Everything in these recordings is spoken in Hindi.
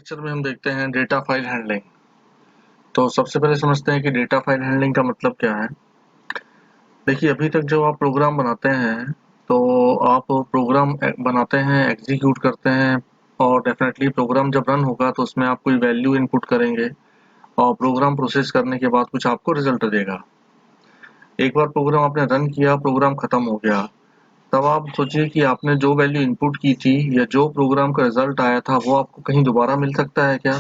लेक्चर में हम देखते हैं डेटा फाइल हैंडलिंग। तो सबसे पहले समझते हैं कि डेटा फाइल हैंडलिंग का मतलब क्या है। देखिए, अभी तक जो आप प्रोग्राम बनाते हैं तो आप प्रोग्राम बनाते हैं, एग्जीक्यूट करते हैं और डेफिनेटली प्रोग्राम जब रन होगा तो उसमें आप कोई वैल्यू इनपुट करेंगे और प्रोग्राम प्रोसेस करने के बाद कुछ आपको रिजल्ट देगा। एक बार प्रोग्राम आपने रन किया, प्रोग्राम खत्म हो गया, तब आप सोचिए कि आपने जो वैल्यू इनपुट की थी या जो प्रोग्राम का रिजल्ट आया था वो आपको कहीं दोबारा मिल सकता है क्या?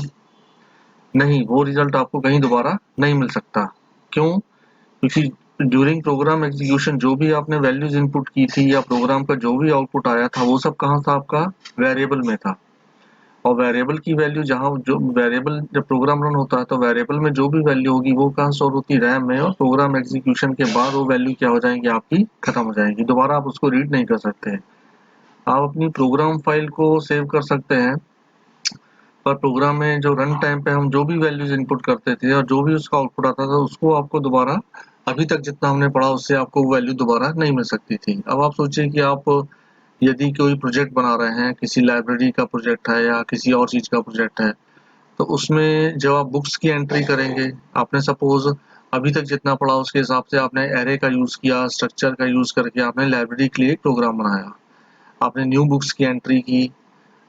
नहीं, वो रिजल्ट आपको कहीं दोबारा नहीं मिल सकता। क्यों? क्योंकि ड्यूरिंग प्रोग्राम एग्जीक्यूशन जो भी आपने वैल्यूज इनपुट की थी या प्रोग्राम का जो भी आउटपुट आया था वो सब कहाँ था? आपका वेरिएबल में था। और वेरिएबल की वैल्यू जहाँ जो वेरिएबल जब प्रोग्राम रन होता है तो वेरिएबल में जो भी वैल्यू होगी वो कहाँ स्टोर होती है? रैम में। और प्रोग्राम एग्जीक्यूशन के बाद वो वैल्यू क्या हो जाएंगी? आपकी खत्म हो जाएगी, दोबारा आप उसको रीड नहीं कर सकते। आप अपनी प्रोग्राम फाइल को सेव कर सकते हैं, पर प्रोग्राम में जो रन टाइम पे हम जो भी वैल्यूज इनपुट करते थे और जो भी उसका आउटपुट आता था उसको आपको दोबारा अभी तक जितना हमने पढ़ा उससे आपको वो वैल्यू दोबारा नहीं मिल सकती थी। अब आप सोचिए कि आप यदि कोई प्रोजेक्ट बना रहे हैं, किसी लाइब्रेरी का प्रोजेक्ट है या किसी और चीज का प्रोजेक्ट है, तो उसमें जब आप बुक्स की एंट्री करेंगे, आपने सपोज अभी तक जितना पढ़ा उसके हिसाब से आपने एरे का यूज किया, स्ट्रक्चर का यूज करके आपने लाइब्रेरी के लिए एक प्रोग्राम बनाया। आपने न्यू बुक्स की एंट्री की,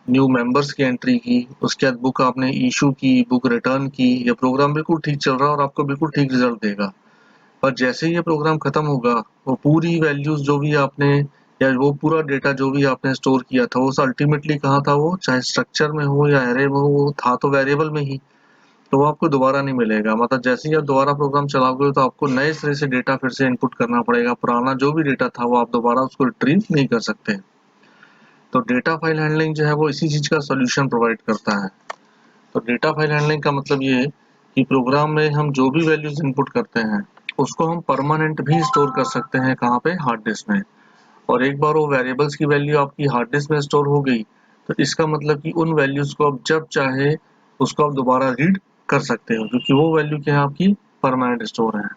न्यू मेंबर्स की एंट्री की, उसके बाद बुक आपने इशू की, बुक रिटर्न की। ये प्रोग्राम बिल्कुल ठीक चल रहा है और आपको बिल्कुल ठीक रिजल्ट देगा। पर जैसे ही ये प्रोग्राम खत्म होगा, वो पूरी वैल्यूज जो भी आपने या वो पूरा डेटा जो भी आपने स्टोर किया था वो अल्टीमेटली कहाँ था? वो चाहे स्ट्रक्चर में हो या एरे में हो, वो था तो वेरिएबल में ही। तो वो आपको दोबारा नहीं मिलेगा। मतलब जैसे ही आप दोबारा प्रोग्राम चलाओगे तो आपको नए सिरे से डेटा फिर से इनपुट करना पड़ेगा। पुराना जो भी डेटा था वो आप दोबारा उसको रिट्रीव नहीं कर सकते। तो डेटा फाइल हैंडलिंग जो है वो इसी चीज का सॉल्यूशन प्रोवाइड करता है। तो डेटा फाइल हैंडलिंग का मतलब ये है कि प्रोग्राम में हम जो भी वैल्यूज इनपुट करते हैं उसको हम परमानेंट भी स्टोर कर सकते हैं। कहाँ पे? हार्ड डिस्क में। और एक बार वो वेरिएबल्स की वैल्यू आपकी हार्ड डिस्क में स्टोर हो गई तो इसका मतलब कि उन वैल्यूज को आप जब चाहे उसको आप दोबारा रीड कर सकते हो, क्योंकि वो वैल्यू क्या है? आपकी परमानेंट स्टोर है।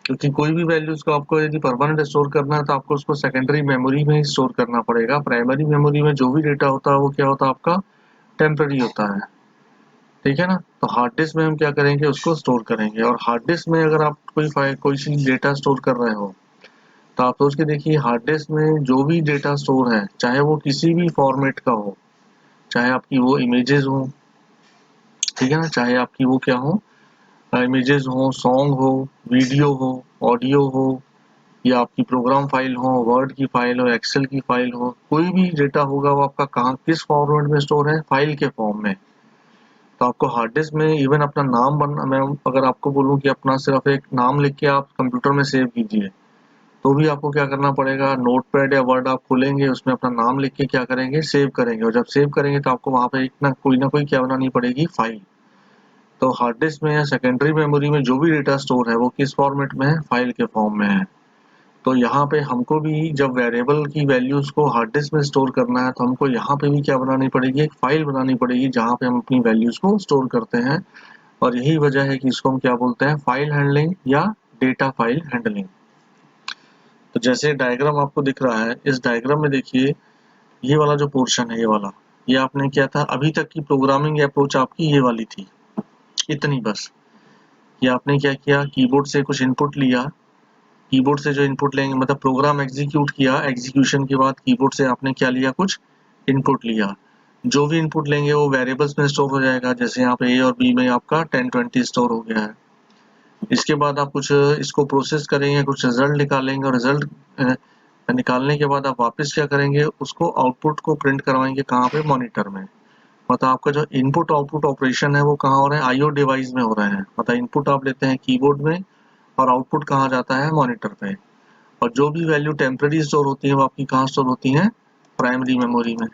क्योंकि कोई भी वैल्यूज को आपको यदि परमानेंट स्टोर करना है तो आपको उसको सेकेंडरी मेमोरी में ही स्टोर करना पड़ेगा। प्राइमरी मेमोरी में जो भी डेटा होता है वो क्या होता है? आपका टेम्पररी होता है। ठीक है ना? तो हार्ड डिस्क में हम क्या करेंगे? उसको स्टोर करेंगे। और हार्ड डिस्क में अगर आप कोई चीज डेटा स्टोर कर रहे हो तो आप सोच के देखिए, हार्ड डिस्क में जो भी डेटा स्टोर है, चाहे वो किसी भी फॉर्मेट का हो, चाहे आपकी वो इमेजेस हो, ठीक है ना, चाहे आपकी वो क्या हो, इमेजेस हो, सॉन्ग हो, वीडियो हो, ऑडियो हो, या आपकी प्रोग्राम फाइल हो, वर्ड की फाइल हो, एक्सेल की फाइल हो, कोई भी डेटा होगा वो आपका कहाँ किस फॉर्मेट में स्टोर है? फाइल के फॉर्म में। तो आपको हार्ड डिस्क में इवन अपना नाम बनना, मैं अगर आपको बोलूँ कि अपना सिर्फ एक नाम लिख के आप कंप्यूटर में सेव कीजिए, तो भी आपको क्या करना पड़ेगा? नोटपैड या वर्ड आप खोलेंगे, उसमें अपना नाम लिख के क्या करेंगे? सेव करेंगे। और जब सेव करेंगे तो आपको वहां पे एक ना कोई क्या बनानी पड़ेगी? फाइल। तो हार्ड डिस्क में या सेकेंडरी मेमोरी में जो भी डेटा स्टोर है वो किस फॉर्मेट में है? फाइल के फॉर्म में है। तो यहाँ पे हमको भी जब वेरिएबल की वैल्यूज को हार्ड डिस्क में स्टोर करना है तो हमको यहाँ पे भी क्या बनानी पड़ेगी? एक फाइल बनानी पड़ेगी जहाँ पे हम अपनी वैल्यूज को स्टोर करते हैं। और यही वजह है कि इसको हम क्या बोलते हैं? फाइल हैंडलिंग या डेटा फाइल हैंडलिंग। तो जैसे डायग्राम आपको दिख रहा है, इस डायग्राम में देखिए, ये वाला जो पोर्शन है, ये वाला, ये आपने क्या था? अभी तक की प्रोग्रामिंग अप्रोच आपकी ये वाली थी, इतनी बस। ये आपने क्या किया? कीबोर्ड से कुछ इनपुट लिया, कीबोर्ड से जो इनपुट लेंगे मतलब प्रोग्राम एग्जीक्यूट किया, एग्जीक्यूशन के बाद कीबोर्ड से आपने क्या लिया? कुछ इनपुट लिया। जो भी इनपुट लेंगे वो वेरिएबल्स में स्टोर हो जाएगा। जैसे यहाँ पे ए और बी में आपका 1020 स्टोर हो गया है। इसके बाद आप कुछ इसको प्रोसेस करेंगे, कुछ रिजल्ट निकालेंगे और रिजल्ट निकालने के बाद आप वापस क्या करेंगे? उसको आउटपुट को प्रिंट करवाएंगे। कहाँ पे? मॉनिटर में। मतलब आपका जो इनपुट आउटपुट ऑपरेशन है वो कहाँ हो रहे हैं? आईओ डिवाइस में हो रहे हैं। मतलब इनपुट आप लेते हैं कीबोर्ड में और आउटपुट कहाँ जाता है? मॉनिटर पे। और जो भी वैल्यू टेम्पररी स्टोर होती है वो आपकी कहाँ स्टोर होती है? प्राइमरी मेमोरी में।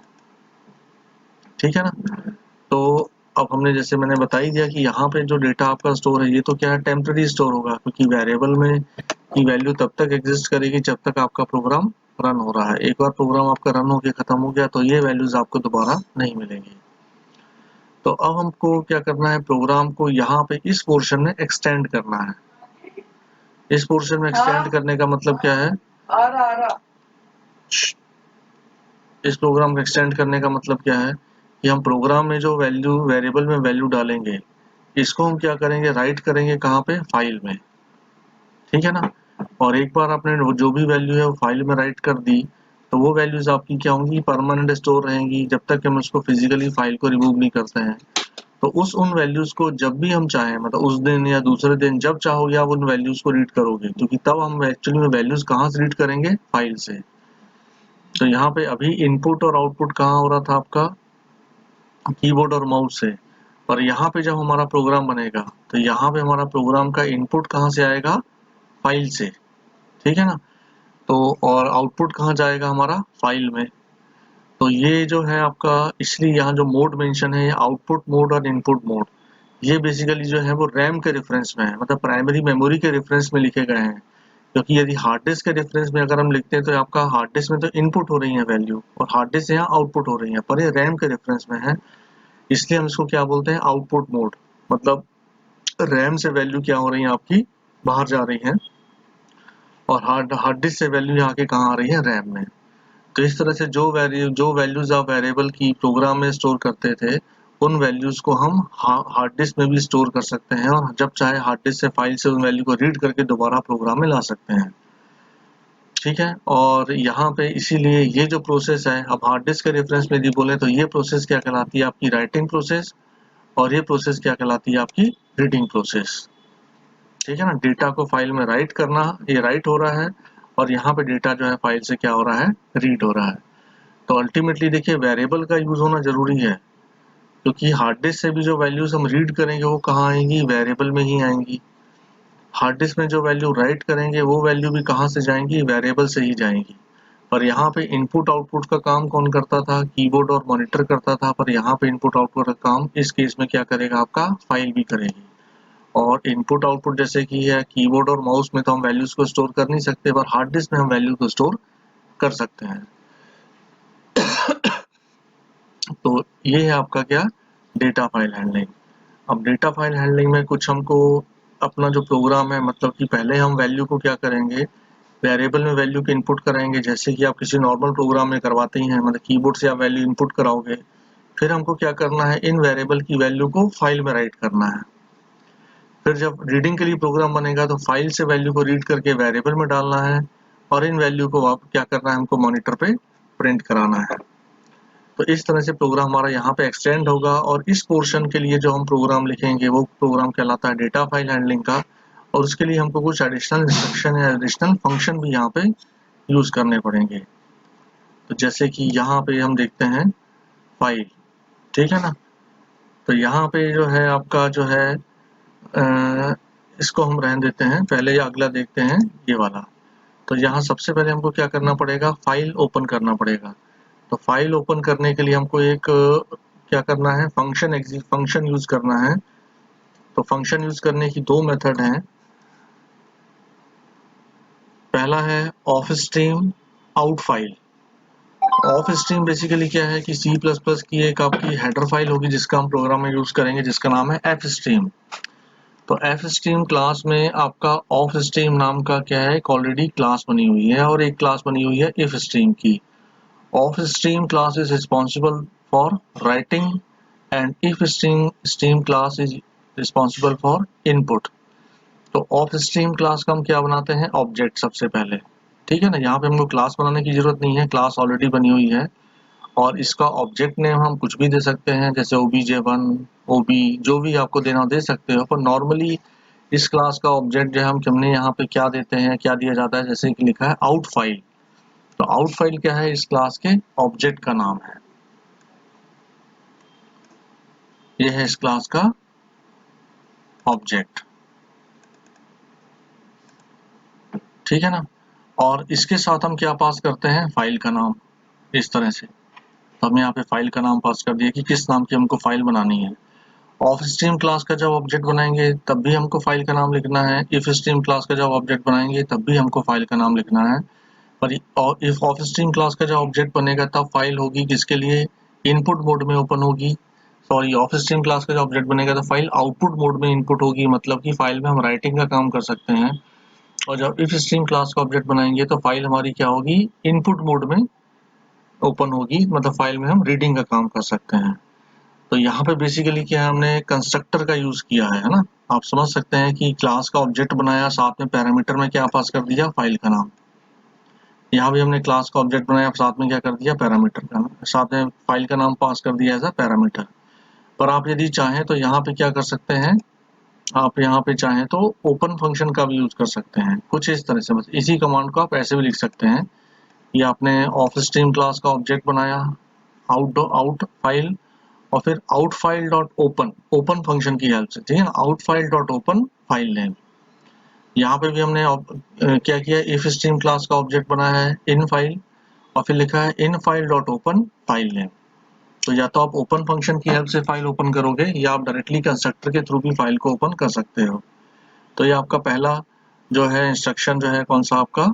ठीक है ना? तो अब हमने जैसे मैंने बता ही दिया कि यहाँ पे जो डेटा आपका स्टोर है ये तो क्या है? टेम्पररी स्टोर होगा, क्योंकि वेरिएबल में की वैल्यू तब तक एग्जिस्ट करेगी जब तक आपका प्रोग्राम रन हो रहा है। एक बार प्रोग्राम आपका रन होके खत्म हो गया तो ये वैल्यूज आपको दोबारा नहीं मिलेंगी। तो अब हमको क्या करना है? प्रोग्राम को यहाँ पे इस पोर्शन में एक्सटेंड करना है। इस पोर्शन में एक्सटेंड करने का मतलब क्या है? इस प्रोग्राम को एक्सटेंड करने का मतलब क्या है कि हम प्रोग्राम में जो वैल्यू वेरिएबल में वैल्यू डालेंगे, इसको हम क्या करेंगे, राइट करेंगे कहाँ पे, फाइल में, ठीक है ना। और एक बार आपने जो भी वैल्यू है वो फाइल में राइट कर दी, तो वो वैल्यूज आपकी क्या होंगी, परमानेंट स्टोर रहेंगी जब तक हम उसको फिजिकली फाइल को रिमूव नहीं करते हैं। तो उन वैल्यूज को जब भी हम चाहें, मतलब उस दिन या दूसरे दिन जब चाहोगे आप उन वैल्यूज को रीड करोगे, क्योंकि तब हम एक्चुअली में वैल्यूज कहाँ से रीड करेंगे, फाइल से। तो यहाँ पे अभी इनपुट और आउटपुट कहाँ हो रहा था आपका, कीबोर्ड और माउस से। और यहाँ पे जब हमारा प्रोग्राम बनेगा तो यहाँ पे हमारा प्रोग्राम का इनपुट कहाँ से आएगा, फाइल से, ठीक है ना। तो और आउटपुट कहाँ जाएगा हमारा, फाइल में। तो ये जो है आपका, इसलिए यहाँ जो मोड मेंशन है, आउटपुट मोड और इनपुट मोड, ये बेसिकली जो है वो रैम के रेफरेंस में है, मतलब प्राइमरी मेमोरी के रेफरेंस में लिखे गए हैं। क्योंकि यदि हार्ड डिस्क के रेफरेंस में अगर हम लिखते हैं तो आपका हार्ड डिस्क में तो इनपुट हो रही है वैल्यू, और हार्ड डिस्क से यहाँ आउटपुट हो रही है, पर ये रैम के रेफरेंस में है, इसलिए हम इसको क्या बोलते हैं, आउटपुट मोड। मतलब रैम से वैल्यू क्या हो रही है आपकी, बाहर जा रही है, और हार्ड डिस्क से वैल्यू आके कहाँ आ रही है, रैम में। तो इस तरह से जो वैल्यूज आप वेरिएबल की प्रोग्राम में स्टोर करते थे, उन वैल्यूज को हम हार्ड डिस्क में भी स्टोर कर सकते हैं, और जब चाहे हार्ड डिस्क से फाइल से उन वैल्यू को रीड करके दोबारा प्रोग्राम में ला सकते हैं, ठीक है। और यहाँ पे इसीलिए ये जो प्रोसेस है, अब हार्ड डिस्क के रेफरेंस में यदि बोले तो ये प्रोसेस क्या कहलाती है, आपकी राइटिंग प्रोसेस, और ये प्रोसेस क्या कहलाती है, आपकी रीडिंग प्रोसेस, ठीक है ना। डेटा को फाइल में राइट करना, ये राइट हो रहा है, और यहाँ पे डेटा जो है फाइल से क्या हो रहा है, रीड हो रहा है। तो अल्टीमेटली देखिए वेरिएबल का यूज होना जरूरी है, क्योंकि हार्ड डिस्क से भी जो वैल्यूज हम रीड करेंगे वो कहाँ आएंगी, वेरिएबल में ही आएंगी। हार्ड डिस्क में जो वैल्यू राइट करेंगे वो वैल्यू भी कहाँ से जाएंगी, वेरिएबल से ही जाएंगी। पर यहाँ पे इनपुट आउटपुट का काम कौन करता था, कीबोर्ड और मॉनिटर करता था, पर यहाँ पे इनपुट आउटपुट का काम इस केस में क्या करेगा, आपका फाइल भी करेगी। और इनपुट आउटपुट जैसे कि है कीबोर्ड और माउस में तो हम वैल्यूज को स्टोर कर नहीं सकते, पर हार्ड डिस्क में हम वैल्यू को स्टोर कर सकते हैं। तो ये है आपका क्या, डेटा फाइल हैंडलिंग। अब डेटा फाइल हैंडलिंग में कुछ हमको अपना जो प्रोग्राम है, मतलब कि पहले हम वैल्यू को क्या करेंगे, वेरिएबल में वैल्यू को इनपुट कराएंगे, जैसे कि आप किसी नॉर्मल प्रोग्राम में करवाते ही हैं, मतलब कीबोर्ड से आप वैल्यू इनपुट कराओगे। फिर हमको क्या करना है, इन वेरिएबल की वैल्यू को फाइल में राइट करना है। फिर जब रीडिंग के लिए प्रोग्राम बनेगा तो फाइल से वैल्यू को रीड करके वेरिएबल में डालना है, और इन वैल्यू को आप क्या करना है, हमको मॉनिटर पे प्रिंट कराना है। तो इस तरह से प्रोग्राम हमारा यहाँ पे एक्सटेंड होगा, और इस पोर्शन के लिए जो हम प्रोग्राम लिखेंगे वो प्रोग्राम कहलाता है डेटा फाइल हैंडलिंग का। और उसके लिए हमको कुछ एडिशनल इंस्ट्रक्शन या एडिशनल फंक्शन भी यहाँ पे यूज करने पड़ेंगे। तो जैसे कि यहाँ पे हम देखते हैं फाइल, ठीक है ना। तो यहाँ पे जो है आपका जो है इसको हम रहने देते हैं, पहले या अगला देखते हैं ये वाला। तो यहाँ सबसे पहले हमको क्या करना पड़ेगा, फाइल ओपन करना पड़ेगा। तो फाइल ओपन करने के लिए हमको एक क्या करना है, फंक्शन यूज करना है। तो फंक्शन यूज करने की दो मेथड हैं। पहला है of stream out file. Of stream basically क्या है कि सी प्लस प्लस की एक आपकी हेडर फाइल होगी जिसका हम प्रोग्राम में यूज करेंगे, जिसका नाम है एफ स्ट्रीम। तो एफ स्ट्रीम क्लास में आपका ऑफ स्ट्रीम नाम का क्या है, एक ऑलरेडी क्लास बनी हुई है, और एक क्लास बनी हुई है इफ स्ट्रीम की। Of stream class is responsible for writing, and if stream class is responsible for input. तो ऑफ स्ट्रीम क्लास का हम क्या बनाते हैं, ऑब्जेक्ट सबसे पहले, ठीक है ना। यहाँ पे हमको क्लास बनाने की जरूरत नहीं है, क्लास ऑलरेडी बनी हुई है। और इसका ऑब्जेक्ट नेम हम कुछ भी दे सकते हैं, जैसे obj1 ob, जो भी आपको देना दे सकते हो। पर नॉर्मली इस क्लास का ऑब्जेक्ट जो है हमने यहाँ पे क्या देते हैं, क्या दिया जाता है, जैसे कि लिखा है आउट फाइल। तो आउट फाइल क्या है, इस क्लास के ऑब्जेक्ट का नाम है। ये है इस क्लास का ऑब्जेक्ट, ठीक है ना। और इसके साथ हम क्या पास करते हैं, फाइल का नाम, इस तरह से। तो हम यहाँ पे फाइल का नाम पास कर दिया कि किस नाम की हमको फाइल बनानी है। ऑफ स्ट्रीम क्लास का जब ऑब्जेक्ट बनाएंगे तब भी हमको फाइल का नाम लिखना है, इफ स्ट्रीम क्लास का जब ऑब्जेक्ट बनाएंगे तब भी हमको फाइल का नाम लिखना है। पर इफ ऑफ स्ट्रीम क्लास का जब ऑब्जेक्ट बनेगा तब फाइल होगी किसके लिए, इनपुट मोड में ओपन होगी। सॉरी, ऑफ स्ट्रीम क्लास का जब ऑब्जेक्ट बनेगा तो फाइल आउटपुट मोड में इनपुट होगी, मतलब कि फाइल में हम राइटिंग का काम कर सकते हैं। और जब इफ स्ट्रीम क्लास का ऑब्जेक्ट बनाएंगे तो फाइल हमारी क्या होगी, इनपुट मोड में ओपन होगी, मतलब फाइल में हम रीडिंग का काम कर सकते हैं। तो यहाँ पे बेसिकली क्या है, हमने कंस्ट्रक्टर का यूज किया है ना। आप समझ सकते हैं कि क्लास का ऑब्जेक्ट बनाया, साथ में पैरामीटर में क्या पास कर दिया, फाइल का नाम। यहाँ भी हमने क्लास का ऑब्जेक्ट बनाया, साथ में क्या कर दिया, पैरामीटर का नाम, साथ में फाइल का नाम पास कर दिया एज अ पैरामीटर। पर आप यदि चाहें तो यहाँ पे क्या कर सकते हैं, आप यहाँ पे चाहें तो ओपन फंक्शन का भी यूज कर सकते हैं, कुछ इस तरह से। बस इसी कमांड को आप ऐसे भी लिख सकते हैं, ये आपने ऑफ स्ट्रीम क्लास का ऑब्जेक्ट बनाया, आउट फाइल, और फिर out file dot open, open function की हेल्प से, ठीक है ना, out file dot open file name. यहाँ पे भी हमने क्या किया, इफ स्ट्रीम क्लास का ऑब्जेक्ट बनाया है, इन फाइल, और फिर लिखा है in file dot open file name. तो या तो आप ओपन फंक्शन की हेल्प से फाइल ओपन करोगे, या आप डायरेक्टली कंस्ट्रक्टर के थ्रू भी फाइल को ओपन कर सकते हो। तो ये आपका पहला जो है इंस्ट्रक्शन जो है, कौन सा आपका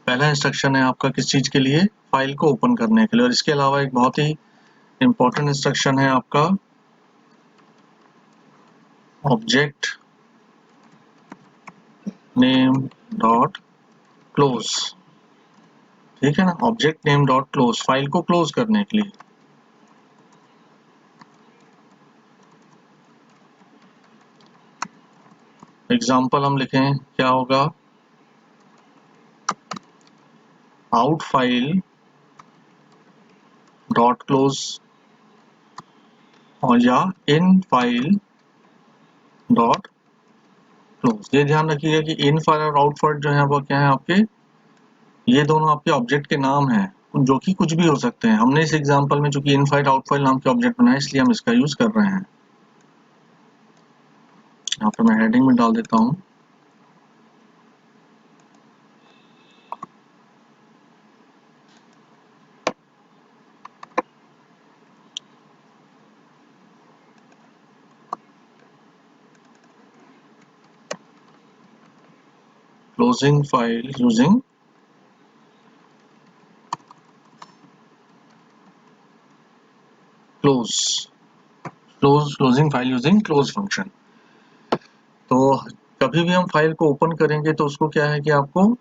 पहला इंस्ट्रक्शन है आपका, किस चीज के लिए, फाइल को ओपन करने के लिए। और इसके अलावा एक बहुत ही इंपॉर्टेंट इंस्ट्रक्शन है आपका ऑब्जेक्ट नेम डॉट क्लोज, ठीक है ना, object name dot close, file को क्लोज करने के लिए। एग्जाम्पल हम लिखें, क्या होगा, आउट फाइल डॉट क्लोज, और या इन फाइल डॉट क्लोज। ये ध्यान रखिएगा कि इन फाइल और आउट फाइल जो है वो क्या है आपके, ये दोनों आपके ऑब्जेक्ट के नाम हैं, जो कि कुछ भी हो सकते हैं। हमने इस एग्जांपल में चूंकि इन फाइल आउट फाइल नाम के ऑब्जेक्ट बनाए, इसलिए हम इसका यूज कर रहे हैं। यहाँ पे मैं हेडिंग में डाल देता हूँ, closing file using closing file using close function. तो कभी भी हम फाइल को ओपन करेंगे तो उसको क्या है कि आपको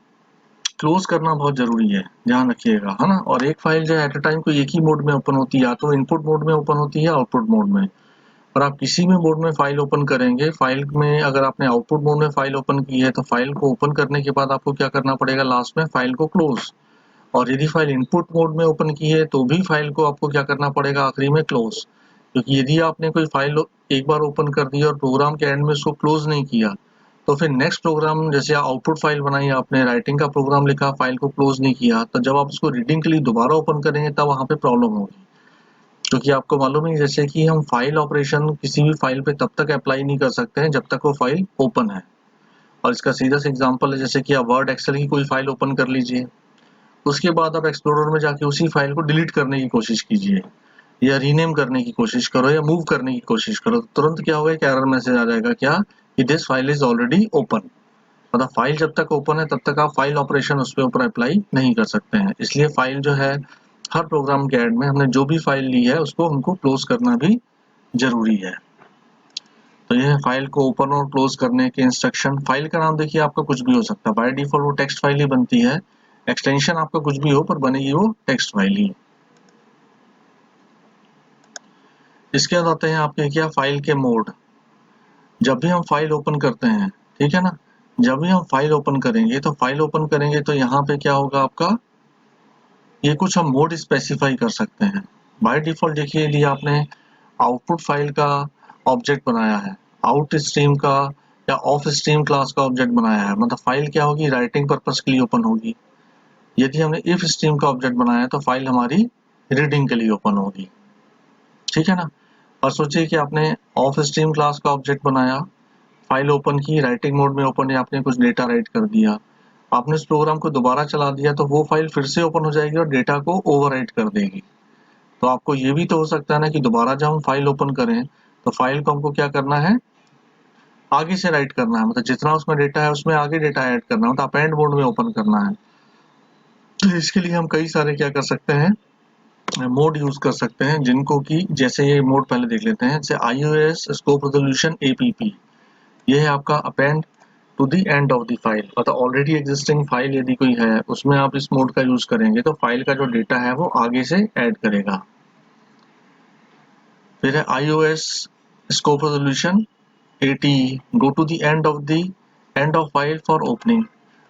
क्लोज करना बहुत जरूरी है, ध्यान रखिएगा, है ना। और एक फाइल जो है एट अ टाइम को एक ही मोड में ओपन होती है, या तो इनपुट मोड में ओपन होती है, आउटपुट मोड में। और आप किसी भी मोड में फाइल ओपन करेंगे, फाइल में अगर आपने आउटपुट मोड में फाइल ओपन की है, तो फाइल को ओपन करने के बाद आपको क्या करना पड़ेगा, लास्ट में फाइल को क्लोज। और यदि फाइल इनपुट मोड में ओपन की है, तो भी फाइल को आपको क्या करना पड़ेगा, आखिरी में क्लोज। क्योंकि यदि आपने कोई फाइल एक बार ओपन कर दी और प्रोग्राम के एंड में उसको क्लोज नहीं किया, तो फिर नेक्स्ट प्रोग्राम, जैसे आउटपुट फाइल बनाई आपने, राइटिंग का प्रोग्राम लिखा, फाइल को क्लोज नहीं किया, तो जब आप उसको रीडिंग के लिए दोबारा ओपन करेंगे तब वहां पे प्रॉब्लम होगी। क्योंकि आपको मालूम है जैसे कि हम फाइल ऑपरेशन किसी भी फाइल पे तब तक अप्लाई नहीं कर सकते हैं जब तक वो फाइल ओपन है। और इसका सीधा सा एग्जांपल है, जैसे कि आप वर्ड एक्सेल की कोई फाइल ओपन कर लीजिए, उसके बाद आप एक्सप्लोरर में जाके उसी फाइल को डिलीट करने की कोशिश कीजिए, या रीनेम करने की कोशिश करो, या मूव करने की कोशिश करो, तो तुरंत क्या होगा, एक एरर मैसेज आ जाएगा, क्या कि this file is already open. मतलब फाइल जब तक ओपन है तब तक आप फाइल ऑपरेशन उस पर ऊपर अप्लाई नहीं कर सकते हैं। इसलिए फाइल जो है, हर प्रोग्राम के एंड में हमने जो भी फाइल ली है उसको हमको क्लोज करना भी जरूरी है। तो यह है फाइल को ओपन और क्लोज करने के इंस्ट्रक्शन। फाइल का नाम देखिए आपका कुछ भी हो सकता है, बाय डिफॉल्ट वो टेक्स्ट फाइल ही बनती है, एक्सटेंशन आपका कुछ भी हो पर बनेगी वो टेक्स्ट फाइल ही। इसके बाद आते हैं आपके क्या, फाइल के मोड। जब भी हम फाइल ओपन करते हैं, ठीक है ना, जब भी हम फाइल ओपन करेंगे तो यहाँ पे क्या होगा आपका, ये कुछ हम मोड स्पेसिफाई कर सकते हैं। बाय डिफॉल्ट देखिए, यदि आपने आउटपुट फाइल का ऑब्जेक्ट बनाया है, आउट स्ट्रीम का या ऑफ स्ट्रीम क्लास का ऑब्जेक्ट बनाया है, मतलब फाइल क्या होगी, राइटिंग पर्पस के लिए ओपन होगी। यदि हमने इफ स्ट्रीम का ऑब्जेक्ट बनाया है तो फाइल हमारी रीडिंग के लिए ओपन होगी, ठीक है ना। और सोचिए कि आपने ऑफ स्ट्रीम क्लास का ऑब्जेक्ट बनाया, फाइल ओपन की, राइटिंग मोड में ओपन, या आपने कुछ डेटा राइट कर दिया, आपने उस प्रोग्राम को दोबारा चला दिया तो वो फाइल फिर से ओपन हो जाएगी और डेटा को ओवरराइट कर देगी। तो आपको ये भी तो हो सकता है ना कि दोबारा जब हम फाइल ओपन करें तो फाइल को हमको क्या करना है, आगे से राइट करना है, मतलब जितना उसमें डेटा है उसमें आगे डेटा ऐड करना है, तो अपेंड मोड में ओपन करना है। तो इसके लिए हम कई सारे क्या कर सकते हैं, मोड यूज कर सकते हैं, जिनको कि जैसे ये मोड पहले देख लेते हैं, जैसे iOS स्कोप रेजोल्यूशन APP, ये है आपका append to the end of the file, मतलब ऑलरेडी एग्जिस्टिंग फाइल यदि कोई है उसमें आप इस मोड का यूज करेंगे तो फाइल का जो डेटा है वो आगे से ऐड करेगा। फिर है iOS scope resolution 80, go to the end of file for opening.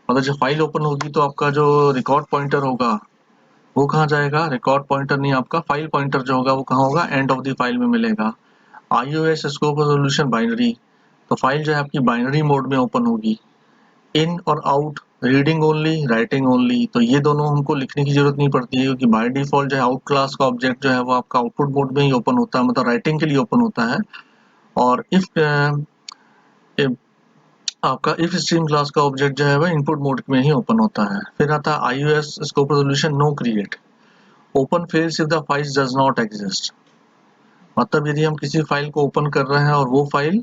मतलब जब फाइल ओपन होगी तो आपका जो रिकॉर्ड पॉइंटर होगा वो कहाँ जाएगा, रिकॉर्ड पॉइंटर नहीं, आपका फाइल पॉइंटर जो होगा वो कहाँ होगा, एंड ऑफ द फाइल में मिलेगा। iOS स्कोप रेजोल्यूशन बाइनरी, तो फाइल जो है आपकी बाइनरी मोड में ओपन होगी। इन और out, reading only, writing only, तो ये दोनों हमको लिखने की जरूरत नहीं पड़ती है क्योंकि बाय डिफॉल्ट जो है आउट क्लास का ऑब्जेक्ट जो है वो आपका आउटपुट मोड में ही ओपन होता है, मतलब राइटिंग के लिए ओपन होता है। और आपका इफ स्ट्रीम क्लास का ऑब्जेक्ट जो है वह इनपुट मोड में ही ओपन होता है। फिर आता है iOS scope resolution no create, open fails if the file does not exist. मतलब यदि हम किसी फाइल को ओपन कर रहे हैं और वो फाइल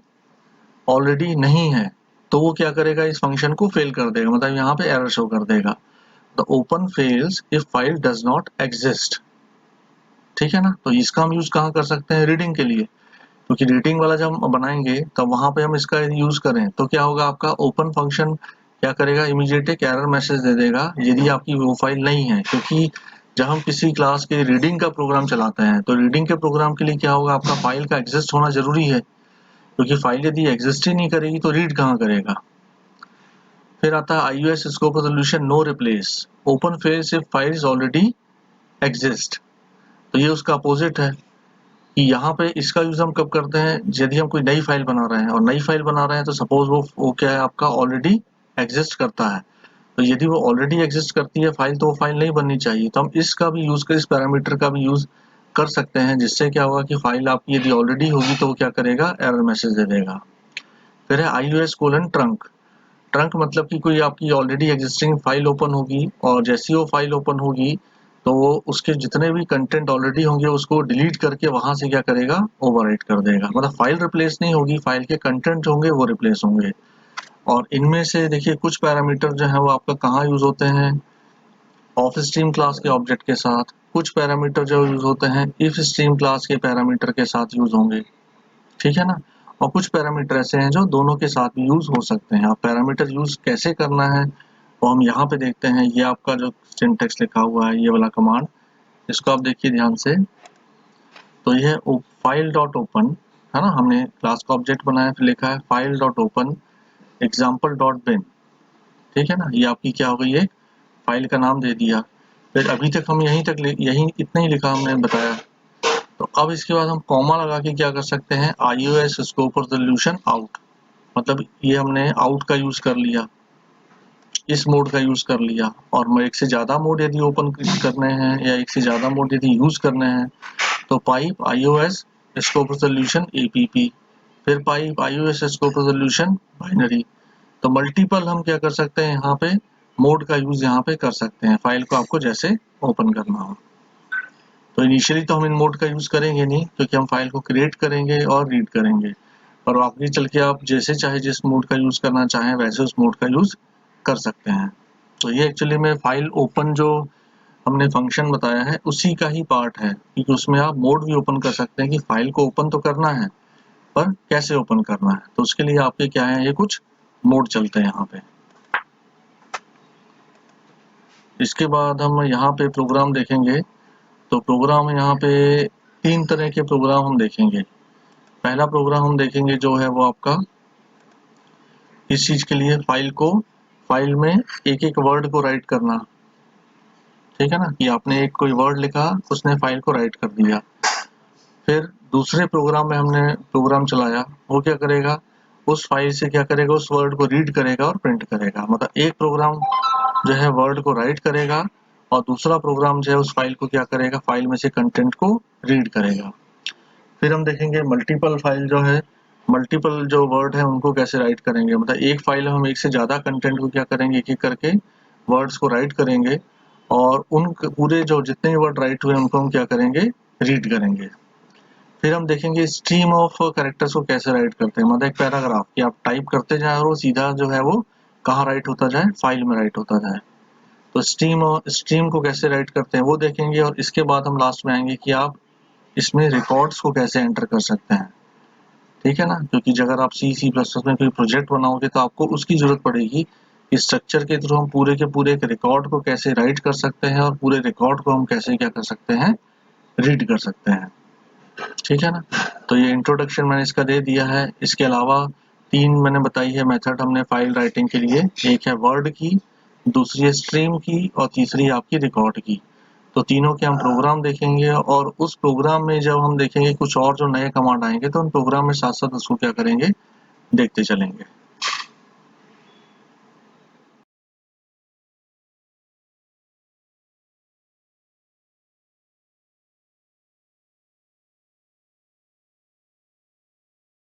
ऑलरेडी नहीं है तो वो क्या करेगा, इस फंक्शन को फेल कर देगा, मतलब यहाँ पे एरर शो कर देगा। The open fails if file does not exist. ठीक है ना, तो इसका हम यूज कहाँ कर सकते हैं, रीडिंग के लिए, क्योंकि रीडिंग वाला जब हम बनाएंगे तब वहां पे हम इसका यूज करें तो क्या होगा, आपका ओपन फंक्शन क्या करेगा, इमीडिएट एक एरर मैसेज दे देगा यदि आपकी वो फाइल नहीं है। क्योंकि जब हम किसी क्लास के रीडिंग का प्रोग्राम चलाते हैं तो रीडिंग के प्रोग्राम के लिए क्या होगा, आपका फाइल का एग्जिस्ट होना जरूरी है, क्योंकि फाइल यदि एग्जिस्ट ही नहीं करेगी तो रीड कहाँ करेगा। फिर आता है iOS scope resolution no replace, open fails if files already exist. तो ये उसका अपोजिट है कि यहाँ पे इसका यूज हम कब करते हैं, यदि हम कोई नई फाइल बना रहे हैं, और नई फाइल बना रहे हैं तो सपोज वो क्या है, आपका ऑलरेडी एग्जिस्ट करता है। तो यदि वो ऑलरेडी एग्जिस्ट करती है फाइल तो वो फाइल नहीं बननी चाहिए, तो हम इसका भी यूज कर, इस पैरामीटर का भी यूज कर सकते हैं, जिससे क्या होगा कि फाइल आपकी यदि ऑलरेडी होगी तो वो क्या करेगा, एरर मैसेज दे देगा। फिर है iOS ट्रंक, ट्रंक मतलब कि कोई आपकी ऑलरेडी एग्जिस्टिंग फाइल ओपन होगी और जैसी वो फाइल ओपन होगी तो वो उसके जितने भी कंटेंट ऑलरेडी होंगे उसको डिलीट करके वहां से क्या करेगा, ओवरराइट कर देगा। मतलब फाइल रिप्लेस नहीं होगी, फाइल के कंटेंट जो होंगे वो रिप्लेस होंगे। और इनमें से देखिए कुछ पैरामीटर जो है वो आपका कहाँ यूज होते हैं, ऑफ स्ट्रीम क्लास के ऑब्जेक्ट के साथ, कुछ पैरामीटर जो यूज होते हैं इफ स्ट्रीम क्लास के पैरामीटर के साथ यूज होंगे। ठीक है ना, और कुछ पैरामीटर ऐसे हैं जो दोनों के साथ भी यूज हो सकते हैं। आप पैरामीटर यूज कैसे करना है वो हम यहाँ पे देखते हैं। ये आपका जो सिंटेक्स लिखा हुआ है ये वाला कमांड, इसको आप देखिए ध्यान से। तो ये फाइल डॉट ओपन है ना, हमने क्लास का ऑब्जेक्ट बनाया, फिर लिखा है file dot open example dot bin. ठीक है ना, ये आपकी क्या हो गई, एक फाइल का नाम दे दिया। फिर अभी तक हम यही इतना ही लिखा हमने बताया। तो अब इसके बाद हम कॉमा लगा के क्या कर सकते हैं, iOS स्कोप रेजोल्यूशन आउट, मतलब ये हमने आउट का यूज कर लिया, इस मोड का यूज कर लिया। और एक से ज्यादा मोड यदि ओपन करने हैं या एक से ज्यादा मोड यदि यूज करने हैं तो pipe iOS scope resolution APP, फिर pipe iOS scope resolution binary. तो मल्टीपल हम क्या कर सकते हैं, यहाँ पे मोड का यूज यहाँ पे कर सकते हैं, फाइल को आपको जैसे ओपन करना हो। तो इनिशियली तो हम इन मोड का यूज करेंगे नहीं, क्योंकि हम फाइल को क्रिएट करेंगे और रीड करेंगे, और आगे चल के आप जैसे चाहे जिस मोड का यूज करना चाहें वैसे उस मोड का यूज कर सकते हैं। तो ये एक्चुअली में फाइल ओपन जो हमने फंक्शन बताया है उसी का ही पार्ट है, क्योंकि उसमें आप मोड भी ओपन कर सकते हैं कि फाइल को ओपन तो करना है पर कैसे ओपन करना है। तो उसके लिए आपके क्या है, ये कुछ मोड चलते हैं यहाँ पे। इसके बाद हम यहाँ पे प्रोग्राम देखेंगे। तो प्रोग्राम यहाँ पे 3 तरह के प्रोग्राम हम देखेंगे। पहला प्रोग्राम हम देखेंगे जो है वो आपका इस चीज के लिए, फाइल में एक एक वर्ड को राइट करना। ठीक है ना, कि आपने एक कोई वर्ड लिखा, उसने फाइल को राइट कर दिया। फिर दूसरे प्रोग्राम में हमने प्रोग्राम चलाया, वो क्या करेगा, उस फाइल से क्या करेगा, उस वर्ड को रीड करेगा और प्रिंट करेगा। मतलब एक प्रोग्राम जो है वर्ड को राइट करेगा और दूसरा प्रोग्राम जो है उस फाइल को क्या करेगा, फाइल में से कंटेंट को रीड करेगा। फिर हम देखेंगे मल्टीपल फाइल जो है, मल्टीपल जो वर्ड है उनको कैसे राइट करेंगे। मतलब एक फाइल हम एक से ज्यादा कंटेंट को क्या करेंगे, एक एक करके वर्ड्स को राइट करेंगे और उन पूरे जो जितने वर्ड राइट हुए उनको हम क्या करेंगे, रीड करेंगे। फिर हम देखेंगे स्ट्रीम ऑफ कैरेक्टर्स को कैसे राइट करते हैं। मतलब एक पैराग्राफ कि आप टाइप करते जाए और वो सीधा जो है वो कहाँ राइट होता जाए, फाइल में राइट होता जाए। तो स्ट्रीम को कैसे राइट करते हैं वो देखेंगे। और इसके बाद हम लास्ट में आएंगे कि आप इसमें रिकॉर्ड्स को कैसे एंटर कर सकते हैं। ठीक है ना, क्योंकि अगर आप C++ में कोई प्रोजेक्ट बनाओगे तो आपको उसकी जरूरत पड़ेगी। इस स्ट्रक्चर के थ्रू हम पूरे के पूरे एक रिकॉर्ड को कैसे राइट कर सकते हैं और पूरे रिकॉर्ड को हम कैसे क्या कर सकते हैं, रीड कर सकते हैं। ठीक है ना। तो ये इंट्रोडक्शन मैंने इसका दे दिया है। इसके अलावा 3 मैंने बताई है मेथड हमने फाइल राइटिंग के लिए। एक है वर्ड की, दूसरी है स्ट्रीम की और तीसरी है आपकी रिकॉर्ड की। तो तीनों के हम प्रोग्राम देखेंगे और उस प्रोग्राम में जब हम देखेंगे कुछ और जो नए कमांड आएंगे तो उन प्रोग्राम में साथ साथ उसको क्या करेंगे, देखते चलेंगे।